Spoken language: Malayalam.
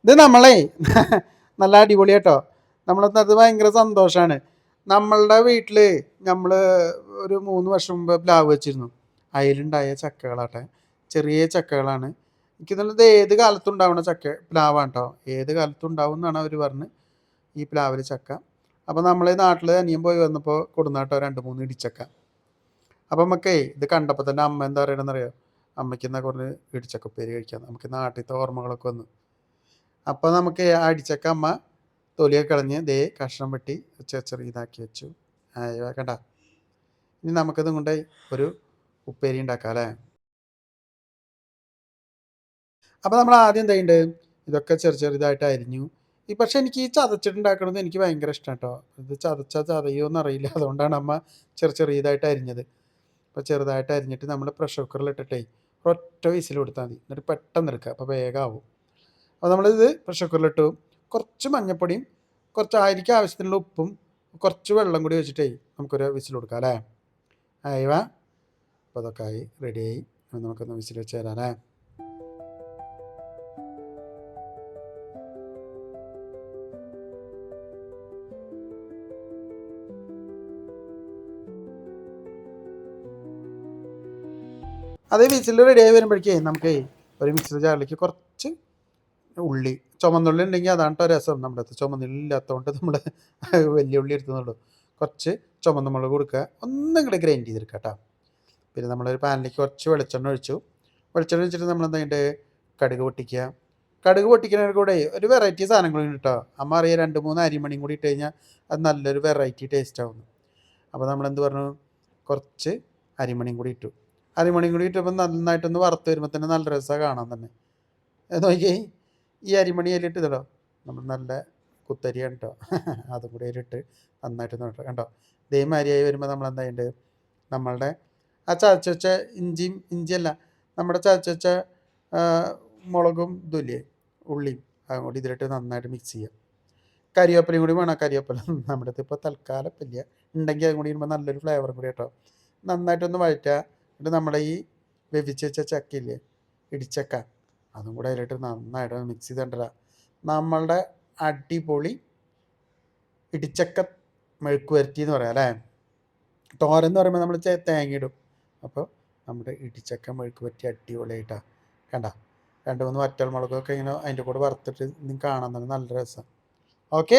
ഇത് നമ്മളെ നല്ല അടിപൊളി കേട്ടോ. നമ്മളത് ഭയങ്കര സന്തോഷമാണ്. നമ്മളുടെ വീട്ടിൽ നമ്മൾ ഒരു 3 വർഷം മുമ്പ് പ്ലാവ് വെച്ചിരുന്നു. അതിലുണ്ടായ ചക്കകളാട്ടെ, ചെറിയ ചക്കകളാണ്. എനിക്ക് തോന്നുന്നത് ഏത് കാലത്തും ഉണ്ടാവുന്ന പ്ലാവാണ് കേട്ടോ. ഏത് കാലത്തും ഉണ്ടാവും എന്നാണ് അവർ പറഞ്ഞ് ഈ പ്ലാവിൽ ചക്ക. അപ്പോൾ നമ്മൾ നാട്ടിൽ അനിയൻ പോയി വന്നപ്പോൾ കൊടുന്നാട്ടോ 2-3 ഇടിച്ചക്ക. അപ്പം നമുക്കേ ഇത് കണ്ടപ്പോൾ തന്നെ അമ്മ എന്താ പറയണമെന്നറിയോ, അമ്മയ്ക്ക് എന്നാൽ കുറഞ്ഞ് ഇടിച്ചക്ക ഉപ്പേരി കഴിക്കാം. നമുക്ക് നാട്ടിലത്തെ ഓർമ്മകളൊക്കെ വന്നു. അപ്പോൾ നമുക്ക് ആ ഇടിച്ചക്ക അമ്മ തൊലിയൊക്കെ കളഞ്ഞ് ദേ കഷ്ണം വെട്ടി ചെറിയതാക്കി വെച്ചു. അയ്യോ കണ്ട. ഇനി നമുക്കിതും കൊണ്ട് ഒരു ഉപ്പേരി ഉണ്ടാക്കാം അല്ലേ. അപ്പോൾ നമ്മൾ ആദ്യം എന്താ ചെയ്യേണ്ടത്, ഇതൊക്കെ ചെറുതായിട്ട് അരിഞ്ഞു. പക്ഷെ എനിക്ക് ഈ ചതച്ചിട്ടുണ്ടാക്കണത് എനിക്ക് ഭയങ്കര ഇഷ്ടമാണ് കേട്ടോ. ഇത് ചതയോന്ന് അറിയില്ല, അതുകൊണ്ടാണ് അമ്മ ചെറിയതായിട്ട് അരിഞ്ഞത്. അപ്പോൾ ചെറുതായിട്ട് അരിഞ്ഞിട്ട് നമ്മൾ പ്രഷർ കുക്കറിലിട്ടിട്ടേ ഒറ്റ വിസിൽ കൊടുത്താൽ മതി. എന്നിട്ട് പെട്ടെന്ന് എടുക്കുക, അപ്പോൾ വേഗമാവും. അപ്പോൾ നമ്മളിത് പ്രഷർ കുക്കറിലിട്ടു. കുറച്ച് മഞ്ഞൾപ്പൊടിയും കുറച്ച് അരിക്ക് ആവശ്യത്തിനുള്ള ഉപ്പും കുറച്ച് വെള്ളം കൂടി വെച്ചിട്ടേ നമുക്കൊരു വിസിൽ കൊടുക്കാം അല്ലേ. ആയിവാ. അപ്പോൾ അതൊക്കെ ആയി റെഡിയായി. നമുക്കൊന്ന് വിസിൽ വെച്ച് തരാം അല്ലേ. അതേ വിസിൽ റെഡിയായി വരുമ്പോഴേക്കേ നമുക്ക് ഒരു മിക്സർ ജാറിലേക്ക് കുറച്ച് ഉള്ളി, ചുമന്നുള്ളി ഉണ്ടെങ്കിൽ അതാണ് കേട്ടോ രസം. നമ്മുടെ അടുത്ത് ചുമന്നുള്ളി ഇല്ലാത്തതുകൊണ്ട് നമ്മൾ വലിയ ഉള്ളി എടുത്തുന്നുള്ളൂ. കുറച്ച് ചുമന്ന മുളക് കൊടുക്കുക, ഒന്നും കൂടെ ഗ്രൈൻഡ് ചെയ്തെടുക്കുക കേട്ടോ. പിന്നെ നമ്മളൊരു പാനിലേക്ക് കുറച്ച് വെളിച്ചെണ്ണ ഒഴിച്ചു. വെളിച്ചെണ്ണ ഒഴിച്ചിട്ട് നമ്മൾ എന്താ ചെയ്യേണ്ടത്, കടുക് പൊട്ടിക്കുക. കടുക് പൊട്ടിക്കുന്നതിന് കൂടെ ഒരു വെറൈറ്റി സാധനങ്ങളുണ്ട് കേട്ടോ. അമ്മ അറിയാം 2-3 അരിമണിയും കൂടി ഇട്ട് കഴിഞ്ഞാൽ അത് നല്ലൊരു വെറൈറ്റി ടേസ്റ്റ് ആവുന്നു. അപ്പോൾ നമ്മളെന്ത് പറഞ്ഞു, കുറച്ച് അരിമണിയും കൂടി ഇട്ടു. അരിമണിയും കൂടി ഇട്ടപ്പോൾ നന്നായിട്ടൊന്ന് വറുത്ത് വരുമ്പോൾ തന്നെ നല്ല രസമാണ് കാണാൻ തന്നെ. നോക്കിയേ, ഈ അരിമണി അതിലിട്ട് ഇതോ, നമ്മൾ നല്ല കുത്തരിയാണ് കേട്ടോ. അതും കൂടി അതിലിട്ട് നന്നായിട്ട് നോട്ടോ കണ്ടോ. ഇതേമാതിരിയായി വരുമ്പോൾ നമ്മൾ എന്താ ചെയ്യേണ്ടത്, നമ്മളുടെ ആ ചതച്ച് വെച്ച ഇഞ്ചിയല്ല, നമ്മുടെ ചതച്ച് വെച്ച മുളകും ഇതുമില്ലേ, ഉള്ളിയും, അതും കൂടി ഇതിലിട്ട് നന്നായിട്ട് മിക്സ് ചെയ്യുക. കരിവേപ്പിലയും കൂടി വേണം. കരിവേപ്പില നമ്മുടെ അടുത്ത് ഇപ്പോൾ തൽക്കാലം ഇല്ല, ഉണ്ടെങ്കിൽ അതും കൂടി ഇടുമ്പോൾ നല്ലൊരു ഫ്ലേവറും കൂടി കേട്ടോ. നന്നായിട്ടൊന്ന് വഴറ്റുക. എന്നിട്ട് നമ്മുടെ ഈ വേവിച്ച് വെച്ച ചക്കയില്ലേ, ഇടിച്ചക്ക, അതും കൂടെ അതിലിട്ട് നന്നായിട്ട് മിക്സ് ചെയ്തിട്ടുണ്ടല്ല നമ്മളുടെ അടിപൊളി ഇടിച്ചക്ക മെഴുക്ക് വരട്ടി എന്ന് പറയാം അല്ലേ. തോരൻ എന്ന് പറയുമ്പോൾ നമ്മൾ തേങ്ങ ഇടും. അപ്പോൾ നമ്മുടെ ഇടിച്ചക്ക മെഴുക്ക് വരട്ടി അടിപൊളിയായിട്ടാണ് കണ്ട. 2-3 വറ്റൽ മുളകൊക്കെ ഇങ്ങനെ അതിൻ്റെ കൂടെ വറുത്തിട്ട് കാണാൻ തന്നെ നല്ല രസം. ഓക്കെ.